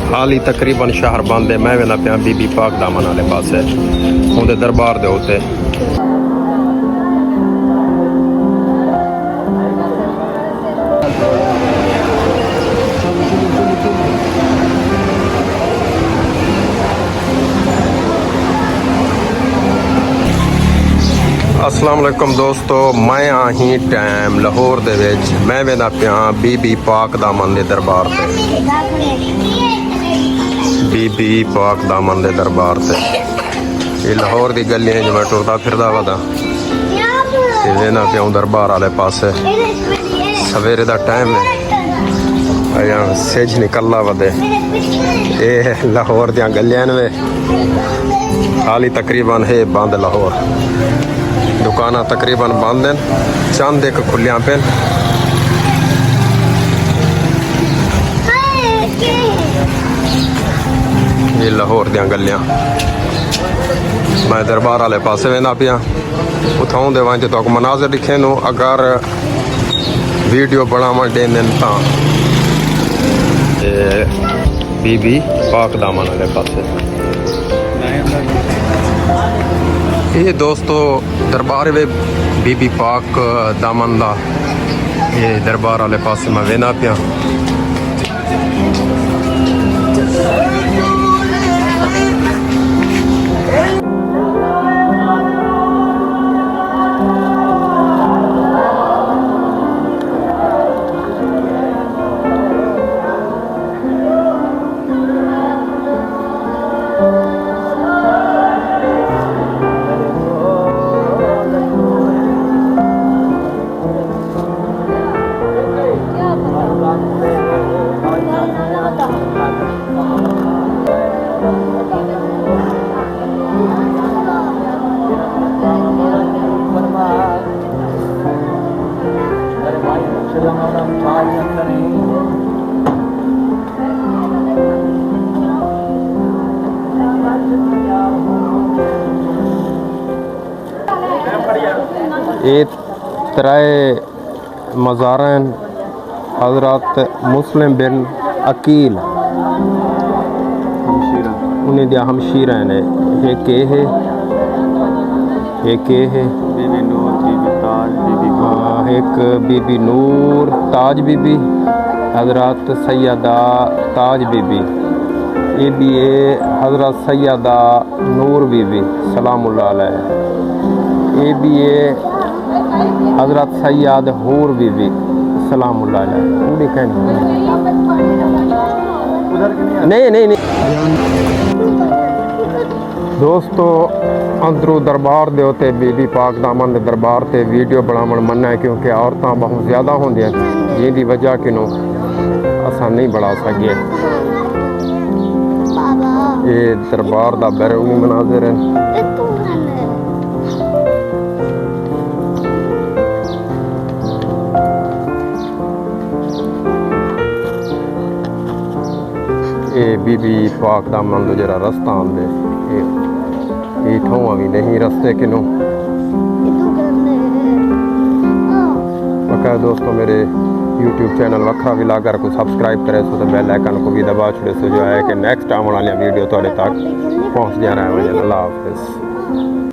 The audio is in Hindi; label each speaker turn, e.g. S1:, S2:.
S1: हाल ही तकरीबन शहर बंद है। मैं वेंदा पिया बीबी पाक दामन वाले पासे उनके दरबार दे उत्ते। अस्सलाम वालेकुम दोस्तों, मैं आही टाइम लाहौर दे विच मैं वेंदा पिया बीबी पाक दामन दे दरबार ते। बीबी पाक दामन दे दरबार ते ये लाहौर दी गलियां च मैं टुरदा फिरदा वदा ते वेंदा पिया दरबार वाले पासे। सवेरे दा टाइम है, अजां सेज निकलना वदे। ये लाहौर दियां गलियां वे, हाली तकरीबन है बंद लाहौर। दुकाना तकरीबन बंद हैं, चंद एक खुलियां पे। ये लाहौर दियां गलियां। मैं दरबार वाले पासे वेंदा पिया, उथों दे वंच तो मनाजर दिखे नो। अगर वीडियो बनावन देंदे तां बीबी पाक दामन वाले पासे। ये दोस्तों दरबार वे बीबी पाक दामन दा, ये दरबार वाले पास मैं वेंदा पिया। ये त्राए मज़ारन हज़रत मुस्लिम बिन अकील उन्हें दिया हमशीरा ने। एक है बीबी नूर, बीबी ताज, बीबी एक बीबी नूर ताज बीबी, हज़रत सैयदा ताज बीबी। ये भी है हज़रत सैयदा नूर बीबी सलामुल्लाह अलैह। ये भी है हज़रत सैयद हूर बीबी सलामुल्लाह अलैह। पूरी कहनी नहीं दोस्तों, अंदरों दरबार दे होते बीबी पाक दामन दे दरबार ते वीडियो बनावन मना है, क्योंकि औरतां बहुत ज़्यादा होंदियां जिंदी वजह किनों असां नहीं बना सके। ये दरबार दा बैरूनी मनाज़िर है। ये बीबी पाक दामन दा जरा रस्ता आंदे इथों भी नहीं रस्ते किनों पक्का। दोस्तों मेरे YouTube चैनल वखरा विलागर को सब्सक्राइब करे सो तो बेल आइकन को भी दबा छड़े सो जो है कि नेक्स्ट आने वाली वीडियो थोड़े तक पहुँच जा रहा है। अल्लाह हाफिज़।